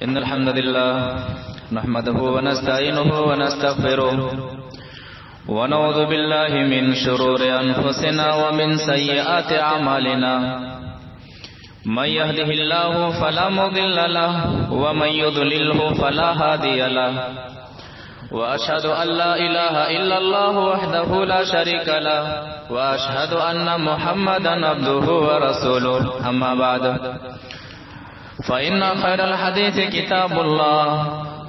إن الحمد لله نحمده ونستعينه ونستغفره ونعوذ بالله من شرور أنفسنا ومن سيئات أعمالنا من يهده الله فلا مضل له ومن يضلله فلا هادي له وأشهد أن لا إله إلا الله وحده لا شريك له وأشهد أن محمدا عبده ورسوله أما بعد فإن خير الحديث كتاب الله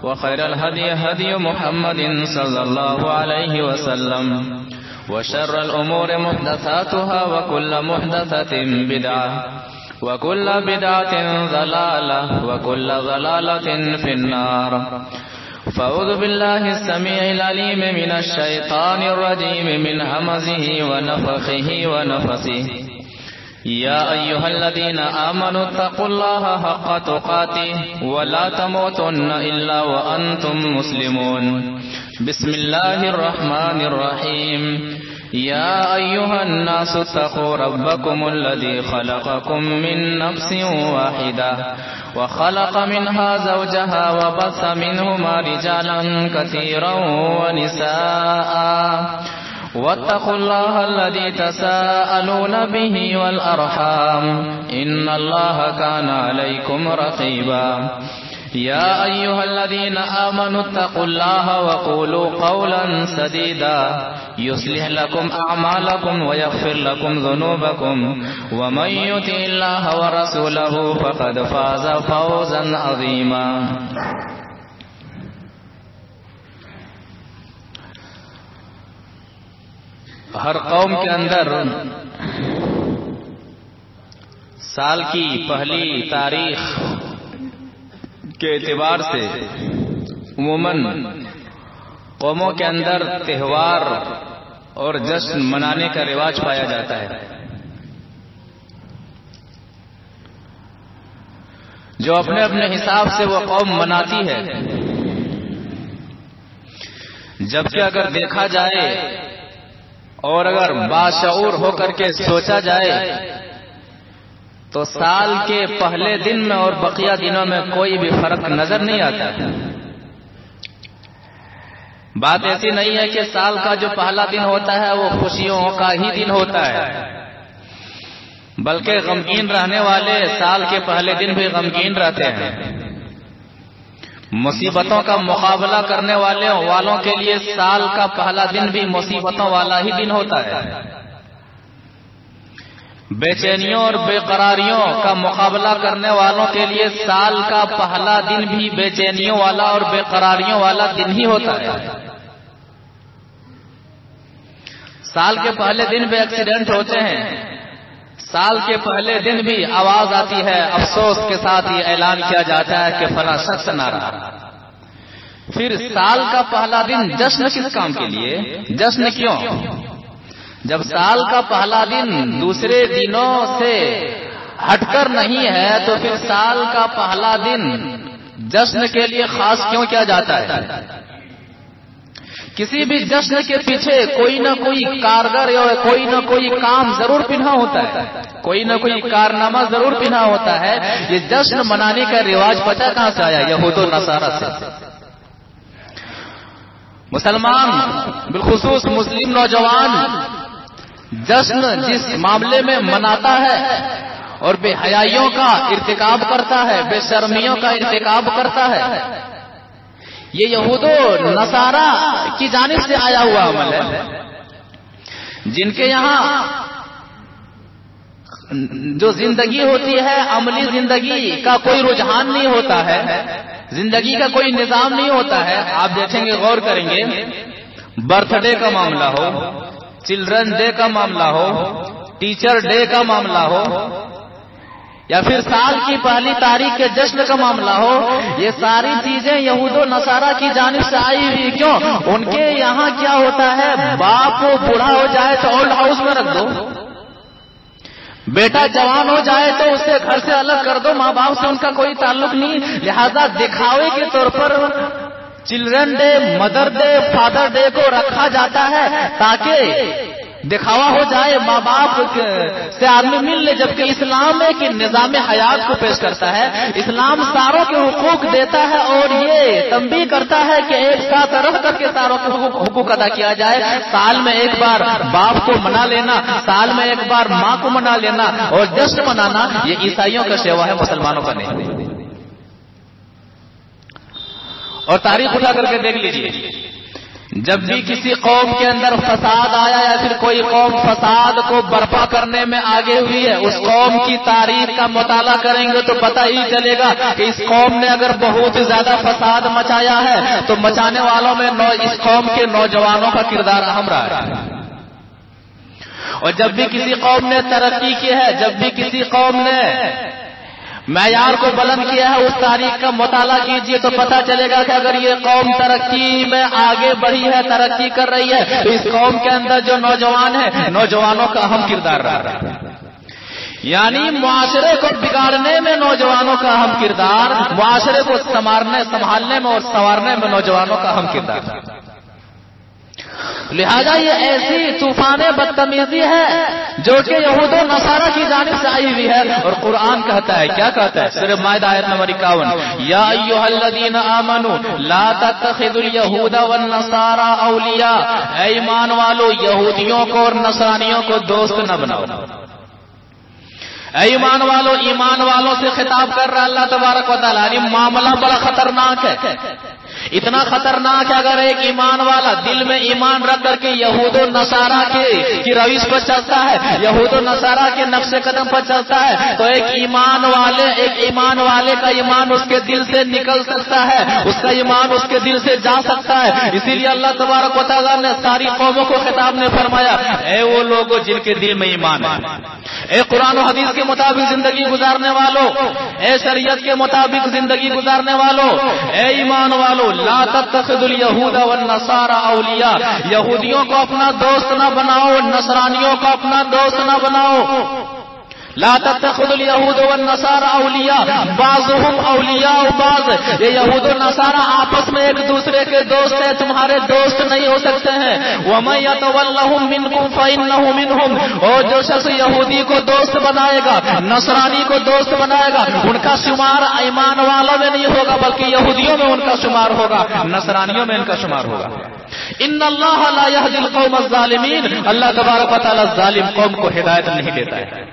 وخير الهدي هدي محمد صلى الله عليه وسلم وشر الأمور محدثاتها وكل محدثة بدعة وكل بدعة ضلالة وكل ضلالة في النار فأعوذ بالله السميع العليم من الشيطان الرجيم من همزه ونفخه ونفثه يا أيها الذين آمنوا اتقوا الله حق تقاته ولا تموتن إلا وأنتم مسلمون بسم الله الرحمن الرحيم يا أيها الناس اتقوا ربكم الذي خلقكم من نفس واحدة وخلق منها زوجها وبث منهما رجالا كثيرا ونساء واتقوا الله الذي تساءلون به والأرحام إن الله كان عليكم رقيبا يا أيها الذين آمنوا اتقوا الله وقولوا قولا سديدا يصلح لكم أعمالكم ويغفر لكم ذنوبكم ومن يطع الله ورسوله فقد فاز فوزا عظيما ہر قوم کے اندر سال کی پہلی تاریخ کے اعتبار سے عموماً قوموں کے اندر تہوار اور جشن منانے کا رواج پایا جاتا ہے، جو اپنے اپنے حساب سے وہ قوم مناتی ہے، جبکہ اگر دیکھا جائے اور اگر باشعور ہو کر کے سوچا جائے تو سال کے پہلے دن میں اور بقیہ دنوں میں کوئی بھی فرق نظر نہیں آتا ہے۔ بات ایسی نہیں ہے کہ سال کا جو پہلا دن ہوتا ہے وہ خوشیوں کا ہی دن ہوتا ہے، بلکہ غمگین رہنے والے سال کے پہلے دن بھی غمگین رہتے ہیں۔ مصیبتوں کا مقابلہ کرنے والوں کے لیے سال کا پہلا دن بھی مصیبتوں والا ہی دن ہوتا ہے۔ بے چینیوں اور بے قراریوں کا مقابلہ کرنے والوں کے لیے سال کا پہلا دن بھی بے چینیوں والا اور بے قراریوں والا دن ہی ہوتا ہے۔ سال کے پہلے دن بھی ایکسیڈنٹ ہوتے ہیں، سال کے پہلے دن بھی آواز آتی ہے، افسوس کے ساتھ یہ اعلان کیا جاتا ہے کہ فلاں شخص نہ رہا۔ پھر سال کا پہلا دن جشن کس کام کے لیے؟ جشن کیوں؟ جب سال کا پہلا دن دوسرے دنوں سے ہٹ کر نہیں ہے تو پھر سال کا پہلا دن جشن کے لیے خاص کیوں کیا جاتا ہے؟ کسی بھی جشن کے پیچھے کوئی نہ کوئی کارگر یا کوئی نہ کوئی کام ضرور پنہا ہوتا ہے، کوئی نہ کوئی کارنامہ ضرور پنہا ہوتا ہے۔ یہ جشن منانے کا رواج پتہ کہاں سے آیا؟ یہود و نصارہ سے۔ مسلمان بالخصوص مسلم نوجوان جشن جس معاملے میں مناتا ہے اور بے حیائیوں کا ارتکاب کرتا ہے، بے شرمیوں کا ارتکاب کرتا ہے، یہ یہود و نصارہ کی جانب سے آیا ہوا عمل ہے، جن کے یہاں جو زندگی ہوتی ہے عملی زندگی کا کوئی رجحان نہیں ہوتا ہے، زندگی کا کوئی نظام نہیں ہوتا ہے۔ آپ دیکھیں گے، غور کریں گے، برتھ ڈے کا معاملہ ہو، چلڈرن ڈے کا معاملہ ہو، ٹیچر ڈے کا معاملہ ہو، یا پھر سال کی پہلی تاریخ کے جشن کا معاملہ ہو، یہ ساری چیزیں یہود و نصارہ کی جانب سے آئی ہوئی۔ کیوں؟ ان کے یہاں کیا ہوتا ہے، باپ بوڑھا ہو جائے تو اولڈ ہاؤس میں رکھ دو، بیٹا جوان ہو جائے تو اسے گھر سے الگ کر دو، ماں باپ سے ان کا کوئی تعلق نہیں، لہذا دکھاوے کے طور پر children day, mother day, father day کو رکھا جاتا ہے تاکہ دکھاوا ہو جائے، ماں باپ سے آدمی مل لے، جبکہ اسلام ایک نظام حیات کو پیش کرتا ہے، اسلام ساروں کے حقوق دیتا ہے اور یہ تنبیہ کرتا ہے کہ ایک ساتھ رہ کر کے ساروں کے حقوق ادا کیا جائے۔ سال میں ایک بار باپ کو منا لینا، سال میں ایک بار ماں کو منا لینا اور جشن منانا یہ عیسائیوں کا شیوا ہے، مسلمانوں کا نہیں۔ اور تاریخ اٹھا کر کے دیکھ لیجیے، جب بھی کسی قوم کے اندر فساد آیا یا پھر کوئی قوم فساد کو برپا کرنے میں آگے ہوئی ہے، اس قوم کی تاریخ کا مطالعہ کریں گے تو پتہ ہی چلے گا کہ اس قوم نے اگر بہت زیادہ فساد مچایا ہے تو مچانے والوں میں اس قوم کے نوجوانوں کا کردار اہم رہا ہے۔ اور جب بھی کسی قوم نے ترقی کی ہے، جب بھی کسی قوم نے معیار کو بلند کیا ہے، اس تاریخ کا مطالعہ کیجئے تو پتہ چلے گا کہ اگر یہ قوم ترقی میں آگے بڑھی ہے، ترقی کر رہی ہے، تو اس قوم کے اندر جو نوجوان ہیں، نوجوانوں کا اہم کردار رہا ہے۔ یعنی معاشرے کو بگاڑنے میں نوجوانوں کا اہم کردار، معاشرے کو سنبھالنے میں اور سنوارنے میں نوجوانوں کا اہم کردار۔ لہذا یہ ایسی طوفان بدتمیزی ہے جو کہ یہود و نصارہ کی جانب سے آئی ہوئی ہے، اور قرآن کہتا ہے، کیا کہتا ہے؟ سورہ مائدہ آیت نمبر 51، یا ایھا الذین آمنوا لا تتخذوا اليہود والنصارى اولیاء، اے ایمان والو یہودیوں کو اور نصرانیوں کو دوست نہ بناؤ۔ اے ایمان والو، ایمان والوں سے خطاب کر رہا اللہ تبارک و تعالیٰ، یعنی معاملہ بڑا خطرناک ہے، اتنا خطرناک ہے اگر ایک ایمان والا دل میں ایمان رکھ کر کے یہود و نصارہ کی روش پر چلتا ہے، یہود و نصارہ کے نقش قدم پر چلتا ہے، تو ایک ایمان والے کا ایمان اس کے دل سے نکل سکتا ہے، اس کا ایمان اس کے دل سے جا سکتا ہے۔ اسی لیے اللہ تبارک و تعالیٰ نے ساری قوموں کو خطاب میں فرمایا، اے وہ لوگوں جن کے دل میں ایمان ہے، اے قرآن و حدیث کے مطابق زندگی گزارنے والوں، اے شریعت کے مطابق زندگی گزارنے والوں، اے ایمان والوں، لا تتخذوا اليہود والنصارى اولیاء، یہودیوں کو اپنا دوست نہ بناؤ، نصرانیوں کو اپنا دوست نہ بناؤ۔ لا تتخذوا اليہود والنصارى اولیاء بعضهم اولیاء بعض، یہ یہود و نصارہ آپس میں ایک دوسرے کے دوست ہیں، تمہارے دوست نہیں ہو سکتے ہیں۔ ومن يتولهم منكم فانه منهم، اور جو شخص یہودی کو دوست بنائے گا، نصرانی کو دوست بنائے گا، ان کا شمار ایمان والوں میں نہیں ہوگا بلکہ یہودیوں میں ان کا شمار ہوگا، نصرانیوں میں ان کا شمار ہوگا۔ ان اللہ لا يهدي القوم الظالمین، اللہ تبارک و تعالی ظالم قوم کو ہدایت نہیں دیتا ہے۔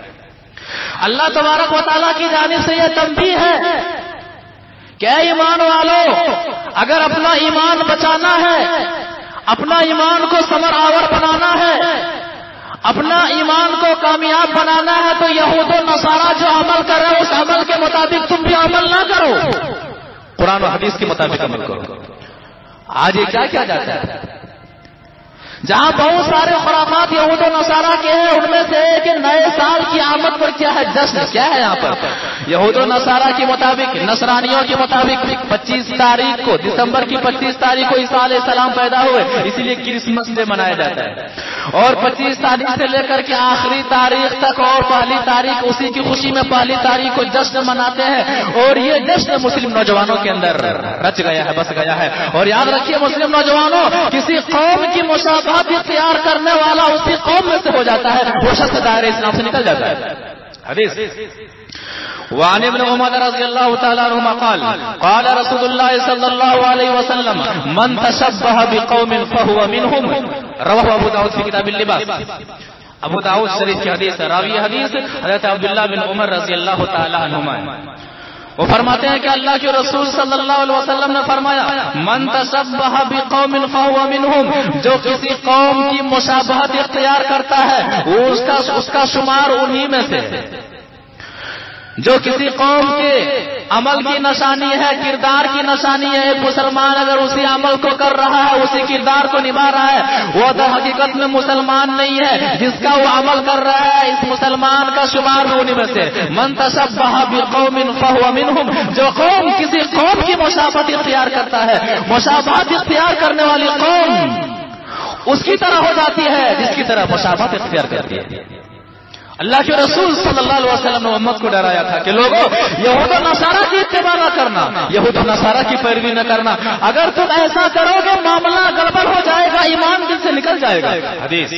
اللہ تبارک و تعالیٰ کی جانب سے یہ تنبیہ ہے کہ اے ایمان والو، اگر اپنا ایمان بچانا ہے، اپنا ایمان کو ثمر آور بنانا ہے، اپنا ایمان کو کامیاب بنانا ہے، تو یہود و نصارہ جو عمل کر رہے ہیں اس عمل کے مطابق تم بھی عمل نہ کرو، قرآن و حدیث کے مطابق عمل کرو۔ آج یہ کیا کیا جاتا ہے؟ جہاں بہت سارے خرافات یہود و نصارہ کے ہیں، ان میں سے ایک نئے سال کی آمد پر کیا ہے؟ جشن کیا ہے یہاں پر؟ یہود و نصارہ کے مطابق، نصرانیوں کے مطابق 25 تاریخ کو، دسمبر کی 25 تاریخ کو عیسیٰ علیہ السلام پیدا ہوئے، اسی لیے کرسمس ڈے منایا جاتا ہے، اور 25 تاریخ سے لے کر کے آخری تاریخ تک اور پہلی تاریخ، اسی کی خوشی میں پہلی تاریخ کو جشن مناتے ہیں، اور یہ جشن مسلم نوجوانوں کے اندر رچ گیا ہے، بس گیا ہے۔ اور یاد رکھیے مسلم نوجوانوں، کسی قوم کی مشابہت اختیار کرنے والا اسی قوم میں سے ہو جاتا ہے، وہ شخص دائرہ اسلام سے نکل جاتا ہے۔ حدیث وعن ابن عمر رضی اللہ تعالی عنہما قال قال رسول اللہ صلی اللہ علیہ وسلم من تشبہ بقوم فهو منهم، رواه ابو داؤد فی کتاب اللباس۔ ابو داؤد شریف کی حدیث ہے، راوی حدیث حضرت عبداللہ بن عمر رضی اللہ تعالی عنہما، وہ فرماتے ہیں کہ اللہ کے رسول صلی اللہ علیہ وسلم نے فرمایا، من تشبہ بقوم فهو منهم، جو کسی قوم کی مشابہت اختیار کرتا ہے وہ اس کا شمار انہی میں سے، جو کسی قوم کے عمل کی نشانی ہے، کردار کی نشانی ہے۔ ایک مسلمان اگر اسی عمل کو کر رہا ہے، اسی کردار کو نبھا رہا ہے، وہ در حقیقت میں مسلمان نہیں ہے، جس کا وہ عمل کر رہا ہے اس مسلمان کا شمار انہی میں سے۔ من تشبہ بقوم فهو منهم، جو قوم کسی قوم کی مشابہت اختیار کرتا ہے، مشابہت اختیار کرنے والی قوم اس کی طرح ہو جاتی ہے جس کی طرح مشابہت اختیار کرتی ہے۔ اللہ کے رسول صلی اللہ علیہ وسلم نے امت کو ڈرایا تھا کہ لوگوں یہود و نصارہ کی اتباع نہ کرنا، یہود و نصارہ کی پیروی نہ کرنا، اگر تم ایسا کرو گے معاملہ گڑبڑ ہو جائے گا، ایمان دل سے نکل جائے گا۔ حدیث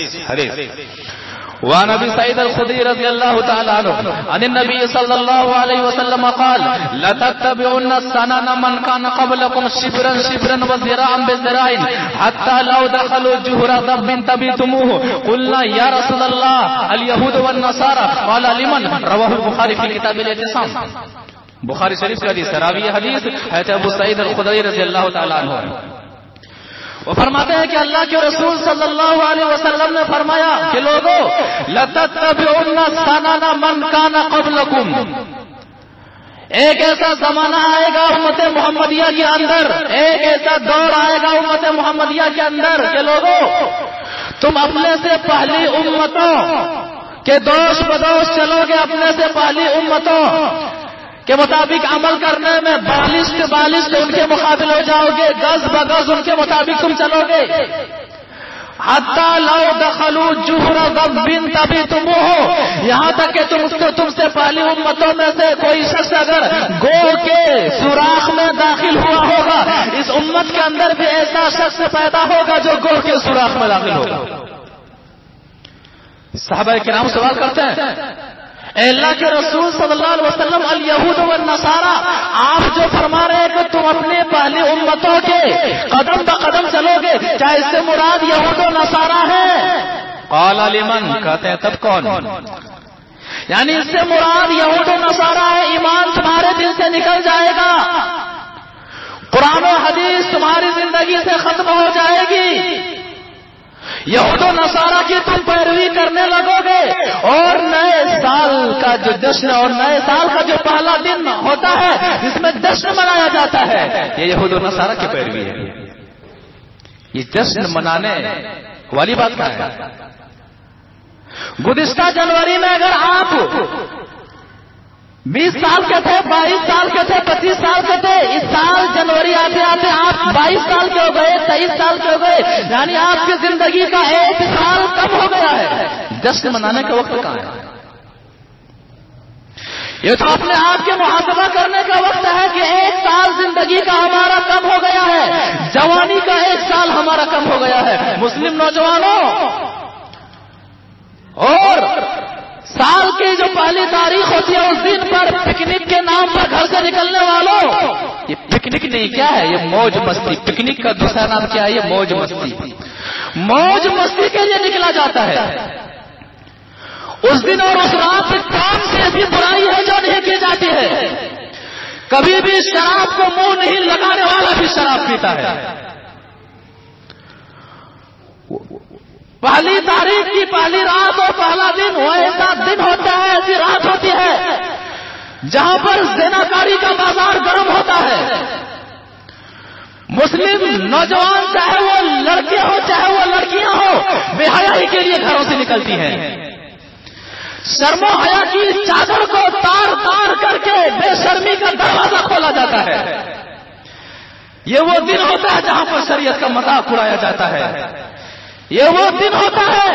وعن ابي سعيد الخدري رضي الله تعالى عنه عن النبي صلى الله عليه وسلم قال لتتبعن سنن من كان قبلكم شبرا شبرا وذراعا بذراع حتى لو دخلوا جحر ضب تبعتموه قلنا يا رسول الله اليهود والنصارى قال لمن؟ رواه البخاري في كتاب الاعتصام۔ بخاری شریف کا حدیث، راوی حدیث حضرت ابو سعید الخدری رضی اللہ تعالی عنہ، وہ فرماتے ہیں کہ اللہ کے رسول صلی اللہ علیہ وسلم نے فرمایا کہ لوگوں لتتبعن سنن من کان قبلکم، ایک ایسا زمانہ آئے گا امت محمدیہ کے اندر، ایک ایسا دور آئے گا امت محمدیہ کے اندر کہ لوگوں تم اپنے سے پہلی امتوں کے دوش بدوش چلو گے، اپنے سے پہلی امتوں کے مطابق عمل کرنے میں بالش ان کے مقابل ہو جاؤ گے، گز بگز ان کے مطابق تم چلو گے۔ حتی لو دخلوا جحر ضب تبعتموه، یہاں تک کہ تم سے پہلی امتوں میں سے کوئی شخص اگر گو کے سوراخ میں داخل ہوا ہوگا، اس امت کے اندر بھی ایسا شخص پیدا ہوگا جو گو کے سوراخ میں داخل ہوگا۔ صحابہ کرام سوال کرتے ہیں اے اللہ کے رسول صلی اللہ علیہ وسلم الیہود والنصارہ، آپ جو فرما رہے ہیں کہ تم اپنے پہلی امتوں کے قدم بقدم چلو گے، کیا اس سے مراد یہود و نصارہ ہے؟ قال لمن، کہتے ہیں تب کون؟ یعنی اس سے مراد یہود و نصارہ ہے، ایمان تمہارے دل سے نکل جائے گا، قرآن و حدیث تمہاری زندگی سے ختم ہو جائے گی، یہود و نصارہ کی تم پیروی کرنے لگو گے، اور نئے سال کا جو جشن اور نئے سال کا جو پہلا دن ہوتا ہے جس میں جشن منایا جاتا ہے، یہ یہود و نصارہ کی پیروی ہے۔ یہ جشن منانے والی بات کیا ہے؟ گزشتہ جنوری میں اگر آپ 20 سال کے تھے، 22 سال کے تھے، 25 سال کے تھے، اس سال جنوری آتے آتے آپ 22 سال کے ہو گئے، 23 سال کے ہو گئے، یعنی آپ کی زندگی کا 1 سال کم ہو گیا ہے۔ جشن منانے کا وقت کہاں ہے؟ یہ تو اپنے آپ کے محاسبہ کرنے کا وقت ہے کہ 1 سال زندگی کا ہمارا کم ہو گیا ہے، جوانی کا 1 سال ہمارا کم ہو گیا ہے۔ مسلم نوجوانوں، اور سال کی جو پہلی تاریخ ہوتی ہے اس دن پر پکنک کے نام پر گھر سے نکلنے والوں، یہ پکنک نہیں، کیا ہے یہ؟ موج مستی۔ پکنک کا دوسرا نام کیا ہے؟ یہ موج مستی۔ موج مستی کے لیے نکلا جاتا ہے۔ اس دن اور اس رات کام سے ایسی برائی ہے جو نہیں کی جاتی ہے۔ کبھی بھی شراب کو منہ نہیں لگانے والا بھی شراب پیتا ہے۔ پہلی تاریخ کی پہلی رات اور پہلا دن وہ ایسا دن ہوتا ہے، ایسی رات ہوتی ہے جہاں پر زناکاری کا بازار گرم ہوتا ہے۔ مسلم نوجوان چاہے وہ لڑکے ہو چاہے وہ لڑکیاں ہو، بے حیائی کے لیے گھروں سے نکلتی ہیں۔ شرم و حیا کی چادر کو تار تار کر کے بے شرمی کا دروازہ کھولا جاتا ہے۔ یہ وہ دن ہوتا ہے جہاں پر شریعت کا مذاق اڑایا جاتا ہے۔ یہ وہ دن ہوتا ہے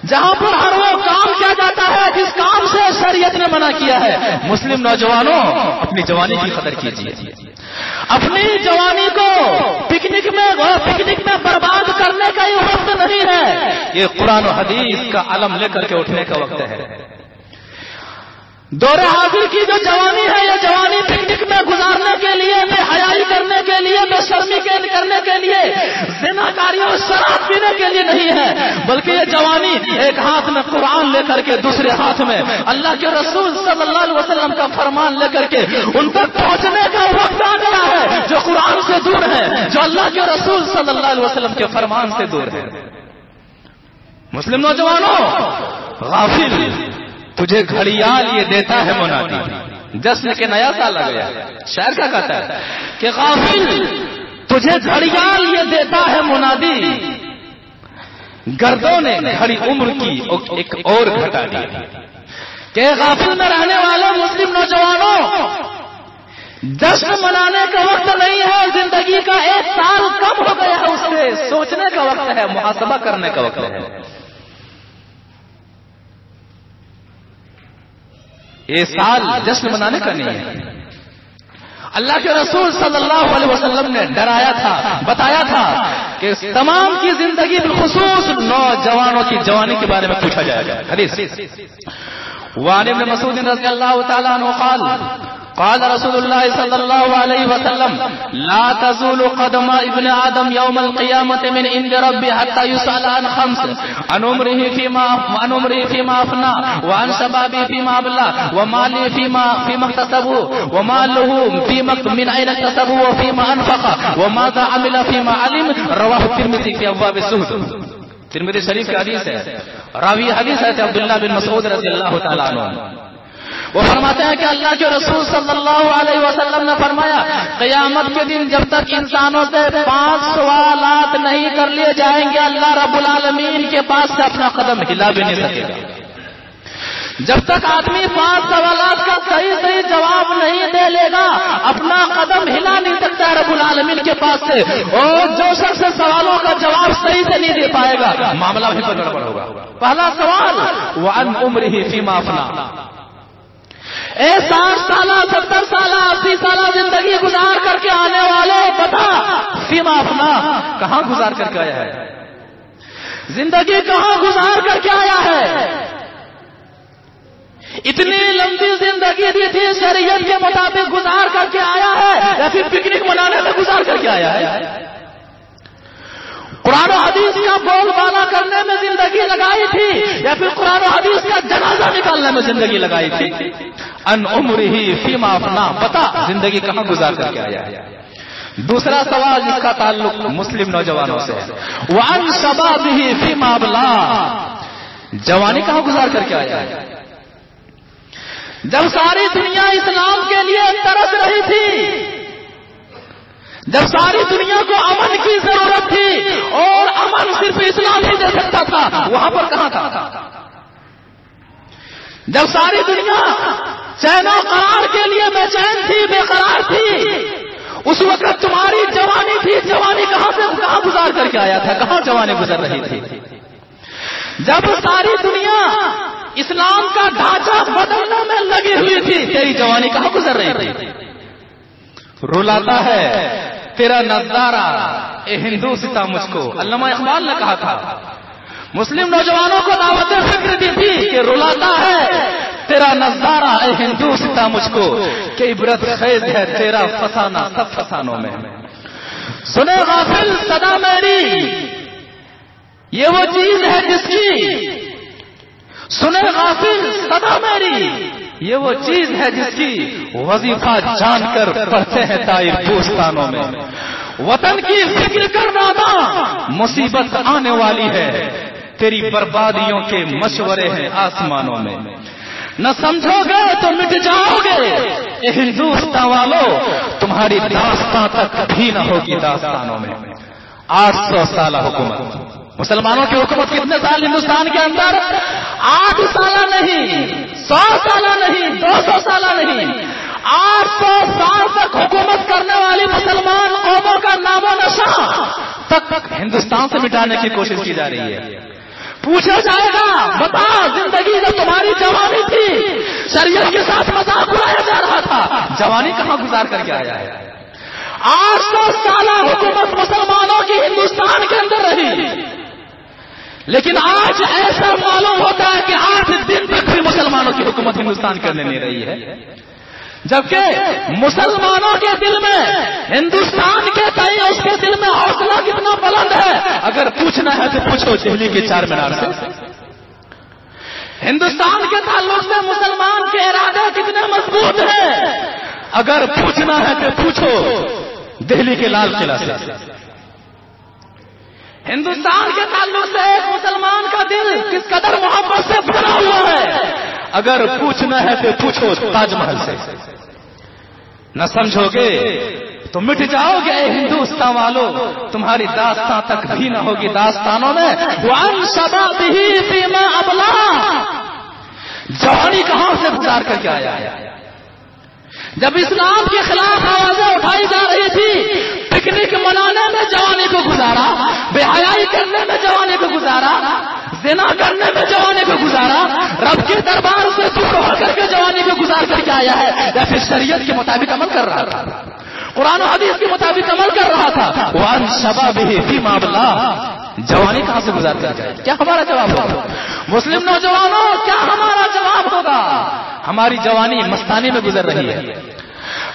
جہاں پر ہر وہ کام کیا جاتا ہے جس کام سے شریعت نے منع کیا ہے۔ مسلم نوجوانوں، اپنی جوانی کی قدر کیجیے، اپنی جوانی کو پکنک میں برباد کرنے کا یہ وقت نہیں ہے، یہ قرآن و حدیث کا علم لے کر کے اٹھنے کا وقت ہے۔ دور حاضر کی جو جوانی ہے، یہ جوانی پکنک میں گزارنے کے لیے، بے حیائی کرنے کے لیے، بے شرمی کرنے کے لیے، زناکاری اور شراب پینے کے لیے نہیں ہے، بلکہ یہ جوانی ایک ہاتھ میں قرآن لے کر کے دوسرے ہاتھ میں اللہ کے رسول صلی اللہ علیہ وسلم کا فرمان لے کر کے ان تک پہنچنے کا وقت آ گیا ہے، جو قرآن سے دور ہے، جو اللہ کے رسول صلی اللہ علیہ وسلم کے فرمان سے دور ہے۔ مسلم نوجوانوں، غافل تجھے گھڑیال یہ دیتا ہے منادی، جشن کے نیا سال آ گیا، شاعر کیا کہتا ہے کہ غافل تجھے گھڑیال یہ دیتا ہے منادی، گردوں نے گھڑی عمر کی ایک اور گھٹا دی۔ کہ غافل میں رہنے والے مسلم نوجوانوں، جشن منانے کا وقت نہیں ہے، زندگی کا 1 سال کم ہو گیا ہے، اس سے سوچنے کا وقت ہے، محاسبہ کرنے کا وقت ہے۔ یہ سال جشن منانے کا نہیں ہے. اللہ کے رسول صلی اللہ علیہ وسلم نے ڈرایا تھا, بتایا تھا کہ تمام کی زندگی بالخصوص نوجوانوں کی جوانی کے بارے میں پوچھا جائے گا. حدیث وعن ابن مسعود رضی اللہ تعالی عنہ قال رسول الله صلى الله عليه وسلم لا تزول قدم ابن آدم يوم القيامة من عند ربه حتى يسأل عن خمس: عن عمره فيما أفنى، وعن شبابه فيما أبلى، وماله فيما اكتسبه، وماله من أين اكتسبه وفيما أنفق، وماذا عمل فيما علم. رواه الترمذي في أبواب الزهد. ترمذی شریف کی حدیث ہے. راوی حدیث ہے عبداللہ بن مسعود رضی اللہ تعالیٰ عنہ. وہ فرماتے ہیں کہ اللہ کے رسول صلی اللہ علیہ وسلم نے فرمایا قیامت کے دن جب تک انسانوں سے 5 سوالات نہیں کر لیے جائیں گے اللہ رب العالمین کے پاس سے اپنا قدم ہلا بھی نہیں سکے گا. جب تک آدمی 5 سوالات کا صحیح جواب نہیں دے لے گا اپنا قدم ہلا نہیں سکتا رب العالمین کے پاس سے. اور جو شخص سوالوں کا جواب صحیح سے نہیں دے پائے گا معاملہ بھی گڑبڑ ہوگا. پہلا سوال وعن عمره فيما أفنى. 60 سالہ 70 سالہ 80 سالہ زندگی گزار کر کے آنے والے بتا فیما اپنا کہاں گزار کر کے آیا ہے, زندگی کہاں گزار کر کے آیا ہے. اتنی لمبی زندگی دی تھی شریعت کے مطابق گزار کر کے آیا ہے یا پھر پکنک منانے میں گزار کر کے آیا ہے. قرآن و حدیث کا بول بالا کرنے میں زندگی لگائی تھی یا پھر قرآن و حدیث کا جنازہ نکالنے میں زندگی لگائی تھی. ان عمره فيما أفنى بتا زندگی کہاں گزار کر کے آیا ہے. دوسرا سوال جس کا تعلق مسلم نوجوانوں سے ہے وعن شبابه فيما أبلى. جوانی کہاں گزار کر کے آیا ہے. جب ساری دنیا اسلام کے لیے ترس رہی تھی, جب ساری دنیا کو امن کی ضرورت تھی اور امن صرف اسلام ہی دے سکتا تھا وہاں پر کہاں تھا. جب ساری دنیا چین و قرار کے لیے بے چین تھی, بے قرار تھی, اس وقت تمہاری جوانی تھی. جوانی کہاں گزار کر کے آیا تھا, کہاں جوانی گزر رہی تھی. جب ساری دنیا اسلام کا ڈھانچہ بدلنے میں لگی ہوئی تھی تیری جوانی کہاں گزر رہی تھی. رلاتا ہے تیرا نظارہ اے ہندو ستا مجھ کو. علامہ اقبال نے کہا تھا مسلم نوجوانوں کو دعوت فکر دی تھی کہ رلاتا ہے تیرا نظارہ اے ہندو ستا مجھ کو کہ عبرت خیز ہے تیرا فسانہ سب فسانوں میں. سنے غافل صدا میری یہ وہ چیز ہے جس کی, سنے غافل صدا میری یہ وہ چیز ہے جس کی وظیفہ جان کر پڑھتے ہیں طائر دوستانوں میں. وطن کی فکر کرنا مصیبت آنے والی ہے تیری بربادیوں کے مشورے ہیں آسمانوں میں. نہ سمجھو گے تو مٹ جاؤ گے اے ہندوستان والوں تمہاری داستان تک بھی نہ ہوگی داستانوں میں. 800 سالہ حکومت, مسلمانوں کی حکومت کتنے سال ہندوستان کے اندر؟ 8 سالہ نہیں, 100 سالہ نہیں, 200 سالہ نہیں, 800 سال تک حکومت کرنے والی مسلمان قوموں کا نام و نشان تک ہندوستان سے مٹانے کی کوشش کی جا رہی ہے. پوچھا جائے گا بتا زندگی جب تمہاری جوانی تھی شریعت کے ساتھ مذاق اڑایا جا رہا تھا, جوانی کہاں گزار کر کے آیا ہے. 800 سالہ حکومت مسلمانوں کی ہندوستان کے اندر رہی, لیکن آج ایسا معلوم ہوتا ہے کہ 8 دن تک بھی مسلمانوں کی حکومت ہندوستان کرنے نہیں رہی ہے. جبکہ مسلمانوں کے دل میں ہندوستان کے تئیں اس کے دل میں حوصلہ کتنا بلند ہے. اگر پوچھنا ہے تو پوچھو دہلی کے 4 مینار سے. ہندوستان کے تعلق سے مسلمان کے ارادے کتنے مضبوط ہیں. اگر پوچھنا ہے تو پوچھو دہلی کے لال قلعہ سے. ہندوستان کے تعلق سے ایک مسلمان کا دل کس قدر محبت سے بھرا ہوا ہے. اگر پوچھنا ہے تو پوچھو تاج محل سے. نہ سمجھو گے تو مٹ جاؤ گے ہندوستان والوں تمہاری داستان تک بھی نہ ہوگی داستانوں میں. وَعَنْ شَبَابِهِ فِيمَا أَبْلَىٰ. جوانی کہاں سے گزار کر کے آیا ہے. جب اسلام کے خلاف آوازیں اٹھائی جا رہی تھی پکنک منانے میں جوانی کو گزارا, بے حیائی کرنے میں جوانی کو گزارا, زنا کرنے میں جوانی کو گزارا, رب کے دربار سے دور ہو کر کے جوانی کو گزارا. آیا ہے یا پھر شریعت کے مطابق عمل کر رہا تھا، قرآن و حدیث کے مطابق عمل کر رہا تھا. وَعَنْ شَبَابِهِ فِيمَا أَبْلَاهُ. جوانی کہاں سے گزار کر جائے؟ کیا ہمارا جواب ہوگا؟ مسلم نوجوانوں کیا ہمارا جواب ہوگا؟ ہماری جوانی مستانی میں گزر رہی ہے،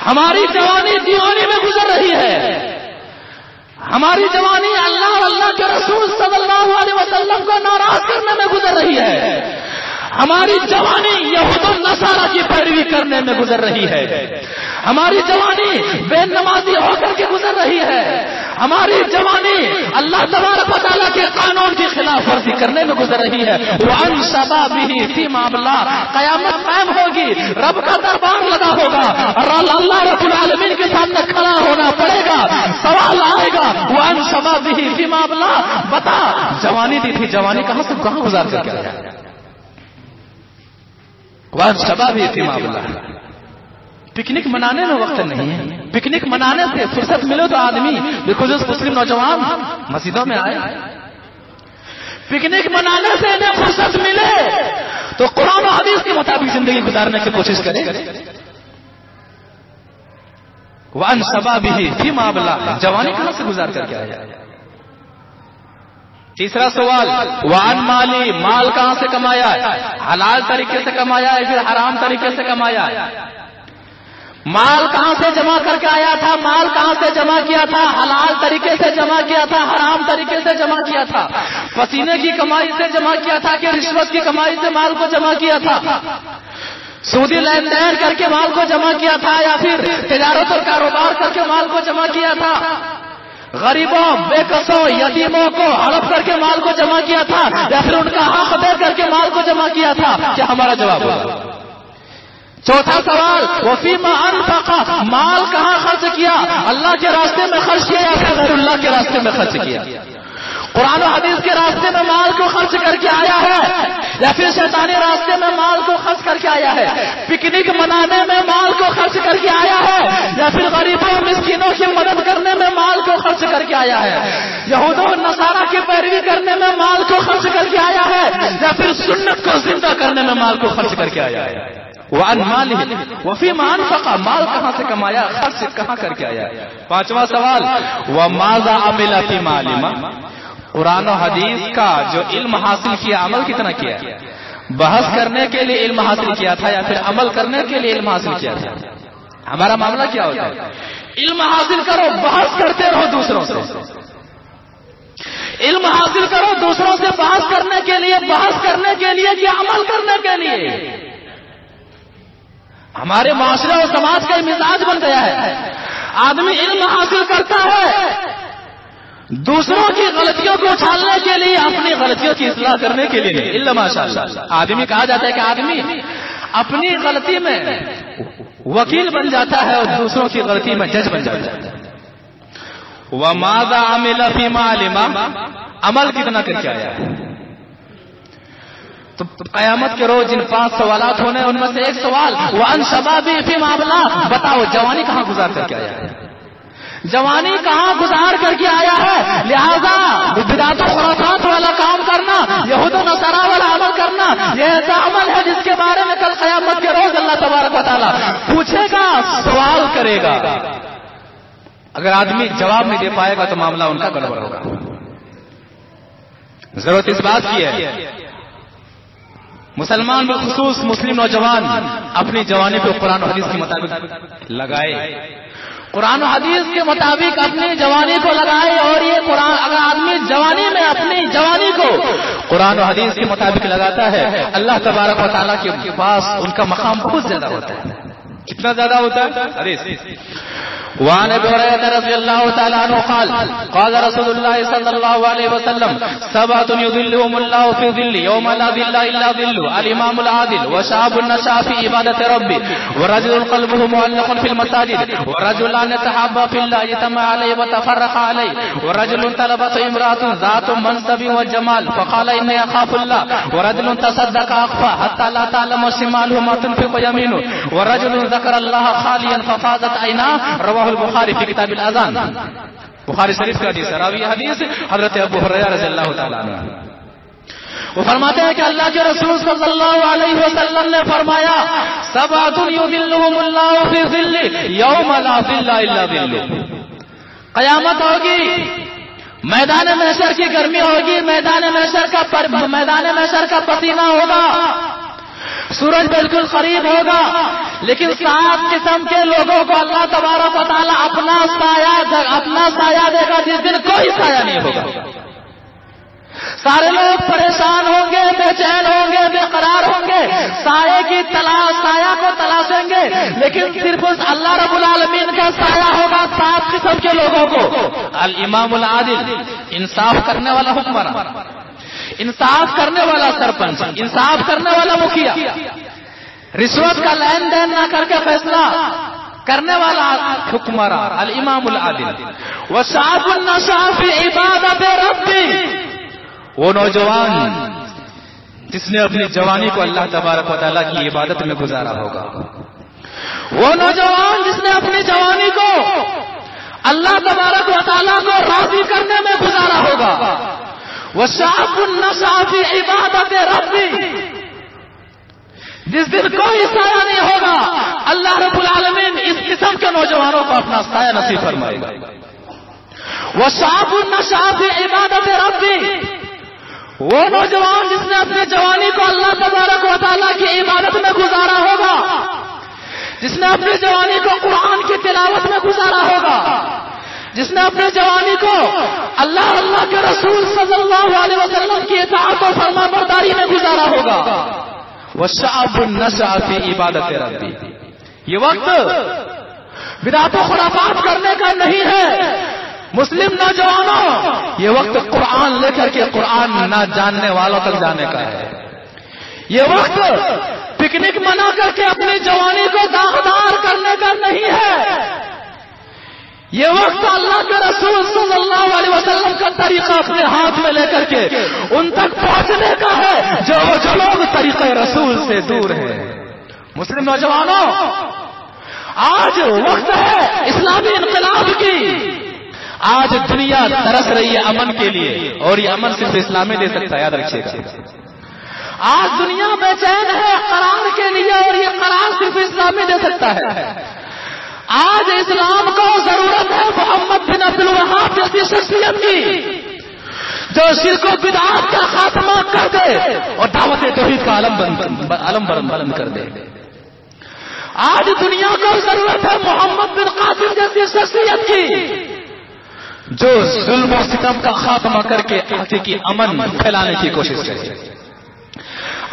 ہماری جوانی دیوانی میں گزر رہی ہے، ہماری جوانی اللہ اور اللہ کے رسول صلی اللہ علیہ وسلم کو ناراض کرنے میں گزر رہی ہے، ہماری جوانی یہود و نصارہ کی پیروی کرنے میں گزر رہی ہے، ہماری جوانی بے نمازی ہو کر کے گزر رہی ہے، ہماری جوانی اللہ تبارک و تعالیٰ کے قانون کی خلاف ورزی کرنے میں گزر رہی ہے. وَعَنْ شَبَابِهِ فِيمَا أَبْلَاهُ. قیامت قائم ہوگی، رب کا دربار لگا ہوگا اور اللہ رب العالمین کے سامنے کھڑا ہونا پڑے گا، سوال آئے گا وَعَنْ شَبَابِهِ فِيمَا أَبْلَاهُ. بتا جوانی دی تھی، جوانی کہاں سے کہاں گزار کر کے آیا؟ وَعَنْ شَبَابِهِ فِيمَا أَبْلَاهُ. پکنک منانے میں وقت نہیں ہے، پکنک منانے سے فرصت ملے تو آدمی بخصوص مسلم نوجوان مسجدوں میں آئے، پکنک منانے سے انہیں فرصت ملے تو قرآن و حدیث کے مطابق زندگی گزارنے کی کوشش کرے. وَعَنْ شَبَابِهِ فِيمَا أَبْلَاهُ. جوانی کہاں سے گزار کر کے آیا؟ تیسرا سوال وَعَنْ مَالِهِ. مال کہاں سے کمایا؟ حلال طریقے سے کمایا ہے پھر حرام طریقے سے کمایا؟ مال کہاں سے جمع کر کے آیا تھا؟ مال کہاں سے جمع کیا تھا؟ حلال طریقے سے جمع کیا تھا، حرام طریقے سے جمع کیا تھا؟ پسینے کی کمائی سے جمع کیا تھا کہ رشوت کی کمائی سے مال کو جمع کیا تھا؟ سودی لین دین کر کے مال کو جمع کیا تھا یا پھر تجارت اور کاروبار کر کے مال کو جمع کیا تھا؟ غریبوں، بے کسوں، یتیموں کو ہڑپ کر کے مال کو جمع کیا تھا یا پھر ان کا حق دے کر کے مال کو جمع کیا تھا؟ کیا ہمارا جواب ہوگا؟ چوتھا سوال وفیما انفق. مال کہاں خرچ کیا؟ اللہ کے راستے میں خرچ کیا یا پھر غیر اللہ کے راستے میں خرچ کیا؟ قرآن و حدیث کے راستے میں مال کو خرچ کر کے آیا ہے یا پھر شیطانی راستے میں مال کو خرچ کر کے آیا ہے؟ پکنک منانے میں مال کو خرچ کر کے آیا ہے یا پھر غریبوں مسکینوں کی مدد کرنے میں مال کو خرچ کر کے آیا ہے؟ یہود و نصارہ کی پیروی کرنے میں مال کو خرچ کر کے آیا ہے یا پھر سنت کو زندہ کرنے میں مال کو خرچ کر کے آیا ہے؟ وَعَنْ مَالِهِ وَفِيمَا أَنْفَقَ. مال کہاں سے کمایا، خرچ کہاں کر کے آیا؟ پانچواں سوال وَمَاذَا عَمِلَ فِيمَا عَلِمَ. قرآن و حدیث کا جو علم حاصل کیا عمل کتنا کیا؟ بحث کرنے کے لیے علم حاصل کیا تھا یا پھر عمل کرنے کے لیے علم حاصل کیا تھا؟ ہمارا معاملہ کیا ہوتا ہے؟ علم حاصل کرو، بحث کرتے رہو دوسروں سے، علم حاصل کرو دوسروں سے بحث کرنے کے لیے، بحث کرنے کے لیے کہ عمل کرنے کے لیے. ہمارے معاشرے اور سماج کا مزاج بن گیا ہے، آدمی علم حاصل کرتا ہے دوسروں کی غلطیوں کو اچھالنے کے لیے، اپنی غلطیوں کی اصلاح کرنے کے لیے نہیں. الا ماشاءاللہ آدمی کہا جاتا ہے کہ آدمی اپنی غلطی میں وکیل بن جاتا ہے اور دوسروں کی غلطی میں جج بن جاتا ہے. وَمَاذَا عَمِلَ فِيمَا عَلِمَ. عمل کتنا کر کے آیا ہے؟ تو قیامت کے روز جن 5 سوالات ہونے ان میں سے ایک سوال وَعَنْ شَبَابِهِ فِيمَا أَبْلَاهُ. بتاؤ جوانی کہاں گزار کر کے آیا ہے؟ جوانی کہاں گزار کر کے آیا ہے؟ لہذا بدعات و خرافات والا کام کرنا، یہود و نصارہ والا عمل کرنا، یہ ایسا عمل ہے جس کے بارے میں کل قیامت کے روز اللہ تبارک و تعالیٰ پوچھے گا، سوال کرے گا. اگر آدمی جواب نہیں دے پائے گا تو معاملہ ان کا گڑبڑ ہوگا. ضرورت اس بات کی ہے مسلمان بالخصوص مسلم نوجوان اپنی جوانی کو قرآن و حدیث کے مطابق لگائے، قرآن و حدیث کے مطابق اپنی جوانی کو لگائے. اور یہ قرآن اگر آدمی جوانی میں اپنی جوانی کو قرآن و حدیث کے مطابق لگاتا ہے، اللہ تبارک و تعالیٰ کے پاس ان کا مقام بہت زیادہ ہوتا ہے. کتنا زیادہ ہوتا ہے؟ حدیث وعن ابي هريره رضي الله تعالى عنه قال قال رسول الله صلى الله عليه وسلم 7 يظلهم الله في ظل يوم لا ظل الا ظله الامام العادل وشاب نشا في عباده ربه ورجل قلبه معلق في المساجد ورجلان يتحابا في الله يتم عليه وتفرق عليه ورجل طلبت امراه ذات منصب وجمال فقال اني اخاف الله ورجل تصدق اخفى حتى لا تعلم شماله ما تنفق يمينه ورجل ذكر الله خاليا ففاضت عيناه البخاری فی کتاب الاذان. بخاری شریف کا حدیث ہے. راوی حدیث حضرت ابو ہریرہ رضی اللہ تعالیٰ عنہ. وہ فرماتے ہیں کہ اللہ کے رسول صلی اللہ علیہ وسلم نے فرمایا سبعۃ یظلهم اللہ فی ظلہ یوم لا ظل الا ظلہ. قیامت ہوگی، میدان محشر کی گرمی ہوگی، میدان محشر کا پسینہ ہوگا، سورج بالکل قریب ہوگا، لیکن 7 قسم کے لوگوں کو اللہ تبارک و تعالیٰ اپنا سایہ دے گا جس دن کوئی سایہ نہیں ہوگا. سارے لوگ پریشان ہوں گے، بے چین ہوں گے، بے قرار ہوں گے، سایہ کو تلاشیں گے، لیکن صرف اس اللہ رب العالمین کا سایہ ہوگا 7 قسم کے لوگوں کو. الامام العادل، انصاف کرنے والا حکمراں، انصاف کرنے والا سرپنچ، انصاف کرنے والا مکھیا، رشوت کا لین دین نہ کر کے فیصلہ کرنے والا حکمراں الامام العادل. وشاب النشأ فی عبادت ربی، وہ نوجوان جس نے اپنی جوانی کو اللہ تبارک و تعالیٰ کی عبادت میں گزارا ہوگا، وہ نوجوان جس نے اپنی جوانی کو اللہ تبارک و تعالیٰ کو راضی کرنے میں گزارا ہوگا. وشاب النشأ فی عبادت ربی، جس دن کوئی سایہ نہیں ہوگا، اللہ رب العالمین اس قسم کے نوجوانوں کو اپنا سایہ نصیب فرمائے گا. وشاب النشأ فی عبادت ربی، وہ نوجوان جس نے اپنی جوانی کو اللہ تبارک و تعالیٰ کی عبادت میں گزارا ہوگا، جس نے اپنی جوانی کو قرآن کی تلاوت میں گزارا ہوگا، جس نے اپنی جوانی کو اللہ کے رسول صلی اللہ علیہ وسلم کی اطاعت و فرما برداری میں گزارا ہوگا. وشعب النشأ فی عبادت ربی، یہ وقت بدعت و خرافات کرنے کا نہیں ہے. مسلم نوجوانوں، یہ وقت قرآن لے کر کے قرآن نہ جاننے والوں تک جانے کا ہے. یہ وقت پکنک منا کر کے اپنی جوانی کو داغدار کرنے کا نہیں ہے. یہ وقت اللہ کے رسول صلی اللہ علیہ وسلم کا طریقہ اپنے ہاتھ میں لے کر کے ان تک پہنچنے کا ہے جو لوگ طریقہ رسول سے دور ہیں. مسلم نوجوانوں، آج وقت ہے اسلامی انقلاب کی. آج دنیا ترس رہی ہے امن کے لیے، اور یہ امن صرف اسلام دے سکتا ہے، یاد رکھیے گا. آج دنیا بے چین ہے قرار کے لیے، اور یہ قرار صرف اسلام دے سکتا ہے. آج اسلام کو ضرورت ہے محمد بن عبد الوہاب جیسی شخصیت کی، جو شرک و بدعات کا خاتمہ کر دے اور دعوت توحید کا علم بلند کر دے. آج دنیا کو ضرورت ہے محمد بن قاسم جیسی شخصیت کی، جو ظلم و ستم کا خاتمہ کر کے حقیقی امن پھیلانے کی کوشش کرے.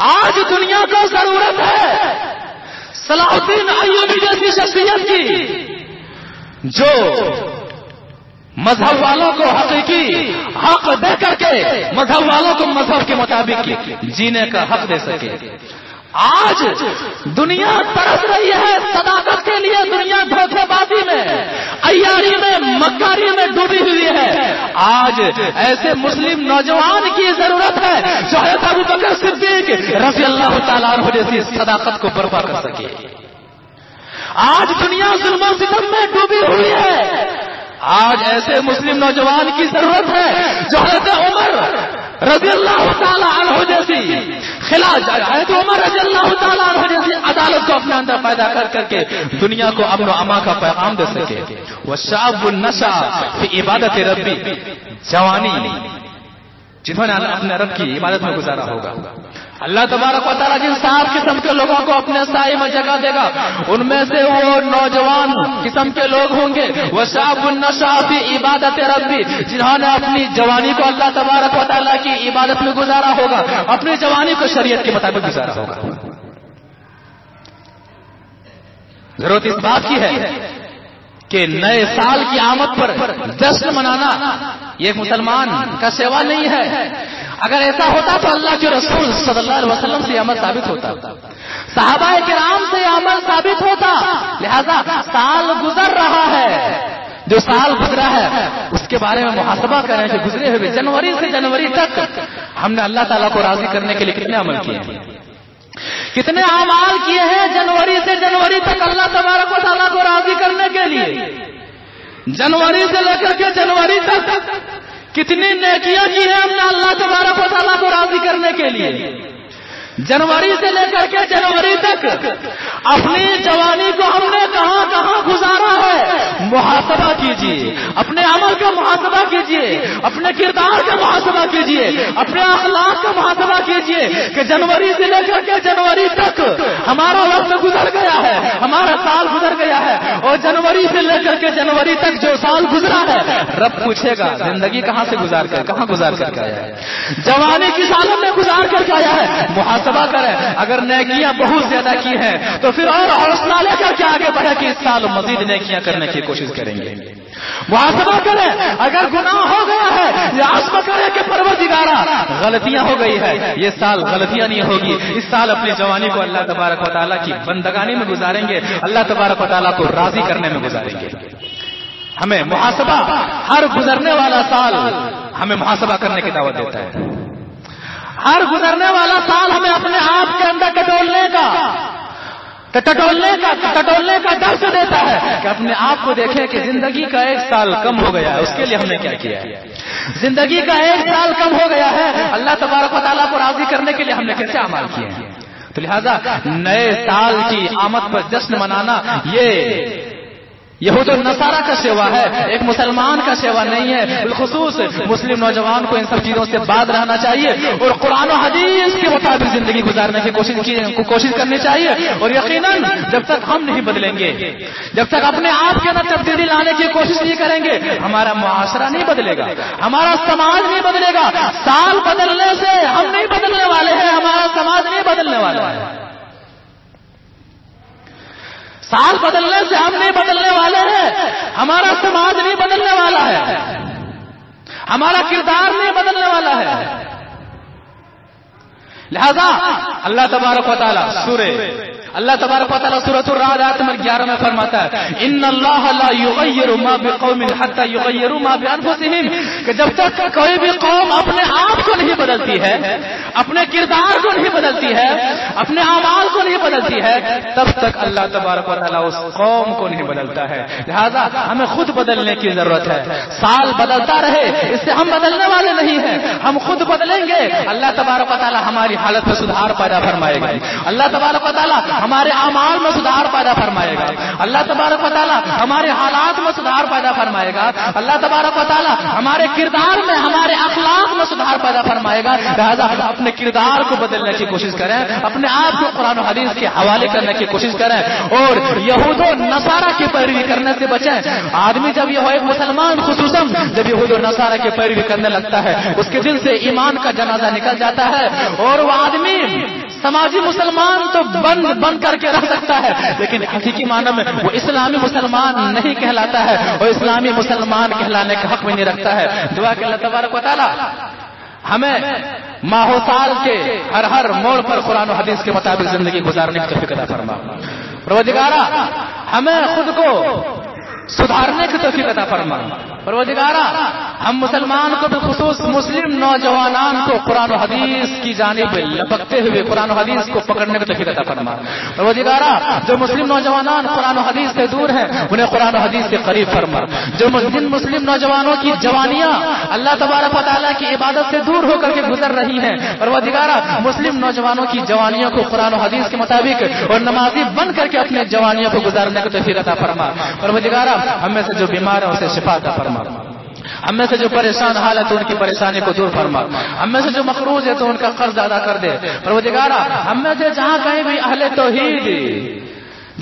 آج دنیا کو ضرورت ہے صلاح الدین ایوبی جیسی شخصیت کی، جو مذہب والوں کو حقیقی حق دے کر کے مذہب والوں کو مذہب کے مطابق جینے کا حق دے سکے. آج دنیا ترس رہی ہے صداقت کے لیے، دنیا دھوکے بازی میں، عیاری میں، مکاری میں ڈوبی ہوئی ہے. آج ایسے مسلم نوجوان کی ضرورت ہے جو حضرت ابوبکر صدیق رضی اللہ تعالیٰ عنہ جیسی صداقت کو برپا کر سکے. آج دنیا ظلم و ستم میں ڈوبی ہوئی ہے. آج ایسے مسلم نوجوان کی ضرورت ہے جو حضرت عمر رضی اللہ تعالیٰ عنہ جیسی حضرت عمر رضی اللہ تعالیٰ عنہ جیسی عدالت کو اپنے اندر پیدا کر کے دنیا کو امن و امان کا پیغام دے سکے. وشاب النشأ فی عبادت ربی، جوانی جنہوں نے اپنے رب کی عبادت میں گزارا ہوگا، اللہ تبارک و تعالیٰ جن 7 قسم کے لوگوں کو اپنے سائے میں جگہ دے گا، ان میں سے وہ نوجوان قسم کے لوگ ہوں گے. وشاب النشأ فی عبادت ربی، جنہوں نے اپنی جوانی کو اللہ تبارک و تعالیٰ کی عبادت میں گزارا ہوگا، اپنی جوانی کو شریعت کے مطابق گزارا ہوگا. ضرورت اس بات کی ہے کہ نئے سال کی آمد پر جشن منانا یہ ایک مسلمان کا سیوا نہیں ہے. اگر ایسا ہوتا تو اللہ کے رسول صلی اللہ علیہ وسلم سے عمل ثابت ہوتا، صحابہ کرام سے عمل ثابت ہوتا. لہذا سال گزر رہا ہے، جو سال گزرا ہے اس کے بارے میں محاسبہ کریں کہ گزرے ہوئے جنوری سے جنوری تک ہم نے اللہ تعالیٰ کو راضی کرنے کے لیے کتنے عمل کیے ہیں، کتنے اعمال کیے ہیں جنوری سے جنوری تک اللہ تبارک و تعالیٰ کو راضی کرنے کے لیے. جنوری سے لے کر کے جنوری تک کتنی نیکیاں کی ہیں ہم نے اللہ تبارک و تعالیٰ کو راضی کرنے کے لیے. جنوری سے لے کر کے جنوری تک اپنی جوانی کو ہم نے کہاں کہاں گزارا ہے، محاسبہ کیجیے، اپنے عمل کا محاسبہ کیجیے، اپنے کردار کا محاسبہ کیجیے، اپنے اخلاق کا محاسبہ کیجیے کہ جنوری سے لے کر کے جنوری تک ہمارا وقت گزر گیا ہے، ہمارا سال گزر گیا ہے، اور جنوری سے لے کر کے جنوری تک جو سال گزرا ہے رب پوچھے گا زندگی کہاں سے گزار کر کہاں گزار کر کے آیا ہے، جوانی کی سالوں میں گزار کر کے آیا ہے، محاسبہ کریں، اگر نیکیاں بہت زیادہ کی ہیں تو پھر اور حوصلہ لے کر کے آگے بڑھے کہ اس سال مزید نیکیاں کرنے کی کوشش کریں گے، محاسبہ کریں، اگر گناہ ہو گیا ہے یا عزم کرے کہ پروردگارا غلطیاں ہو گئی ہے، یہ سال غلطیاں نہیں ہوگی، اس سال اپنی جوانی کو اللہ تبارک و تعالیٰ کی بندگانی میں گزاریں گے، اللہ تبارک و تعالیٰ کو راضی کرنے میں گزاریں گے۔ ہمیں محاسبہ، ہر گزرنے والا سال ہمیں محاسبہ کرنے کی دعوت دیتا ہے، ہر گزرنے والا سال ہمیں اپنے آپ کے اندر ٹٹولنے کا درس دیتا ہے کہ اپنے آپ کو دیکھیں کہ زندگی کا ایک سال کم ہو گیا ہے، اس کے لیے ہم نے کیا کیا ہے، زندگی کا ایک سال کم ہو گیا ہے، اللہ تبارک و تعالیٰ کو راضی کرنے کے لیے ہم نے کیسے اعمال کیے ہیں۔ تو لہذا نئے سال کی آمد پر جشن منانا یہ یہود و نصارہ کا سیوا ہے، ایک مسلمان کا سیوا نہیں ہے، بالخصوص مسلم نوجوان کو ان سب چیزوں سے باز رہنا چاہیے اور قرآن و حدیث کے مطابق زندگی گزارنے کی کوشش کرنی چاہیے، اور یقیناً جب تک ہم نہیں بدلیں گے، جب تک اپنے آپ کے اندر تبدیلی لانے کی کوشش نہیں کریں گے، ہمارا معاشرہ نہیں بدلے گا، ہمارا سماج نہیں بدلے گا۔ سال بدلنے سے ہم نہیں بدلنے والے ہیں، ہمارا سماج نہیں بدلنے والا ہے، سال بدلنے سے ہم نہیں بدلنے والے ہیں، ہمارا سماج نہیں بدلنے والا ہے، ہمارا کردار نہیں بدلنے والا ہے۔ لہذا اللہ تبارک و تعالیٰ سورۃ الرعد آیت نمبر 11 میں فرماتا ہے ان اللہ لا یغیر ما بقوم حتی یغیروا ما بانفسہم، کہ جب تک کوئی بھی قوم اپنے آپ کو نہیں بدلتی ہے، اپنے کردار کو نہیں بدلتی ہے، اپنے اعمال کو نہیں بدلتی ہے، تب تک اللہ تبارک و تعالیٰ اس قوم کو نہیں بدلتا ہے۔ لہذا ہمیں خود بدلنے کی ضرورت ہے، سال بدلتا رہے اس سے ہم بدلنے والے نہیں ہیں، ہم خود بدلیں گے، اللہ تبارک و تعالیٰ ہماری حالت میں سدھار پیدا فرمائے گا، اللہ تبارک و تعالیٰ ہمارے اعمال میں سدھار پیدا فرمائے گا، اللہ تبارک و تعالیٰ ہمارے حالات میں سدھار پیدا فرمائے گا، اللہ تبارک و تعالیٰ ہمارے کردار میں، ہمارے اخلاق میں سدھار پیدا فرمائے گا۔ لہذا اپنے کردار کو بدلنے کی کوشش کریں، اپنے آپ کو قرآن و حدیث کے حوالے کرنے کی کوشش کریں اور یہود و نصارہ کی پیروی کرنے سے بچیں۔ آدمی جب یہ ہو، ایک مسلمان خصوصاً جب یہود و نصارہ کی پیروی کرنے لگتا ہے، اس کے دل سے ایمان کا جنازہ نکل جاتا ہے اور وہ آدمی سماجی مسلمان تو بن کر کے رہ سکتا ہے، لیکن حقیقی معنی میں وہ اسلامی مسلمان نہیں کہلاتا ہے اور اسلامی مسلمان کہلانے کا حق بھی نہیں رکھتا ہے۔ دعا کہ اللہ تبارک و تعالیٰ ہمیں ماہ و سال کے ہر موڑ پر قرآن و حدیث کے مطابق زندگی گزارنے کی توفیق عطا فرما۔ پروردگارا ہمیں خود کو سدھارنے کی توفیق عطا فرما۔ پروردگارا ہم مسلمان کو بالخصوص مسلم نوجوانان کو قرآن و حدیث کی جانب لپکتے ہوئے قرآن و حدیث کو پکڑنے کی توفیق عطا فرما۔ پروردگارا جو مسلم نوجوانان قرآن و حدیث سے دور ہیں انہیں قرآن و حدیث سے قریب فرما۔ جو مسلم نوجوانوں کی جوانیاں اللہ تبارک و تعالیٰ کی عبادت سے دور ہو کر کے گزر رہی ہیں، پروردگارا مسلم نوجوانوں کی جوانیوں کو قرآن و حدیث کے مطابق اور نمازی بن کر کے اپنے جوانیوں کو گزارنے کی توفیق عطا فرما۔ پروردگارا ہم میں سے جو بیمار ہیں اسے شفا عطا فرما، ہم میں سے جو پریشان حالت ان کی پریشانی کو دور فرما، ہم میں سے جو مقروض ہے تو ان کا قرض ادا کر دے۔ پروردگارا ہم میں سے جہاں کہیں بھی اہل توحید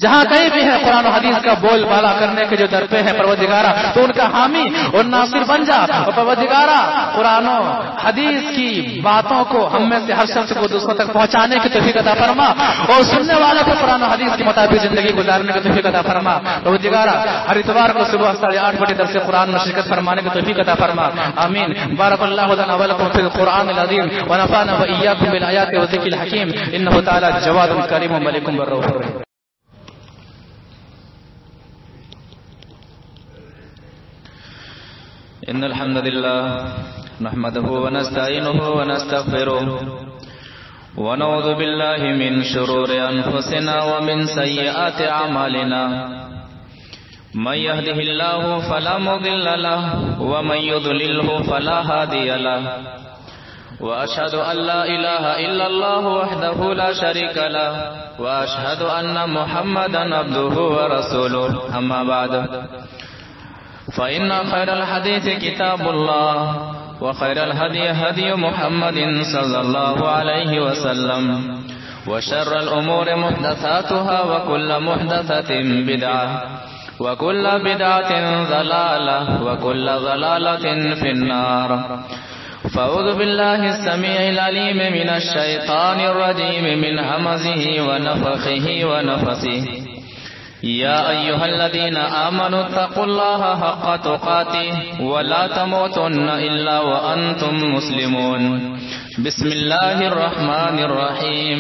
جہاں کہیں بھی ہے قرآن و حدیث کا بول بالا کرنے کے جو در پہ ہے پروردگارا تو ان کا حامی اور ناصر بن جا، اور پروردگارا قرآن و حدیث کی باتوں کو ہم میں سے ہر شخص کو دوسروں تک پہنچانے کی توفیق عطا فرما اور سننے والوں کو قرآن و حدیث کے مطابق زندگی گزارنے کی توفیق عطا فرما۔ پروردگارا ہر اتوار کو صبح 8:30 بجے درس قرآن میں شرکت فرمانے کی توفیق عطا فرما۔ آمین۔ بارک اللہ لنا ولکم فی القرآن العظیم ونفعنا وإیاکم بالآیات والذکر الحکیم انہ تعالی جواد کریم ملک بالرؤوف الرحیم۔ إن الحمد لله نحمده ونستعينه ونستغفره ونعوذ بالله من شرور أنفسنا ومن سيئات أعمالنا من يهده الله فلا مضل له ومن يضلله فلا هادي له وأشهد أن لا إله إلا الله وحده لا شريك له وأشهد أن محمدا عبده ورسوله أما بعد فإن خير الحديث كتاب الله وخير الهدي هدي محمد صلى الله عليه وسلم وشر الأمور محدثاتها وكل محدثة بدعة وكل بدعة ضلالة وكل ضلالة في النار. فأعوذ بالله السميع العليم من الشيطان الرجيم من همزه ونفخه ونفسه. يا أيها الذين آمنوا اتقوا الله حق تقاته ولا تموتن إلا وأنتم مسلمون. بسم الله الرحمن الرحيم.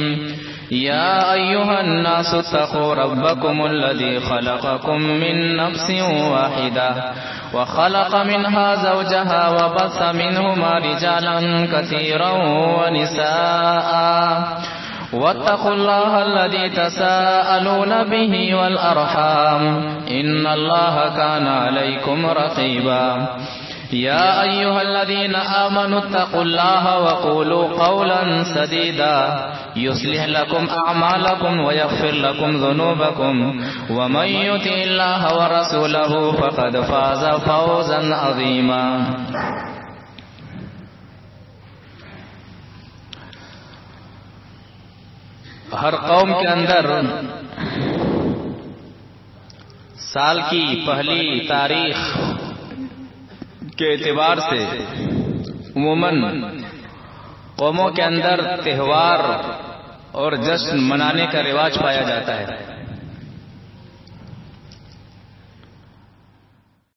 يا أيها الناس اتقوا ربكم الذي خلقكم من نفس واحدة وخلق منها زوجها وبث منهما رجالا كثيرا ونساء واتقوا الله الذي تساءلون به والأرحام إن الله كان عليكم رقيبا. يا أيها الذين آمنوا اتقوا الله وقولوا قولا سديدا يصلح لكم أعمالكم ويغفر لكم ذنوبكم ومن يطع الله ورسوله فقد فاز فوزا عظيما. ہر قوم کے اندر سال کی پہلی تاریخ کے اعتبار سے عموماً قوموں کے اندر تہوار اور جشن منانے کا رواج پایا جاتا ہے.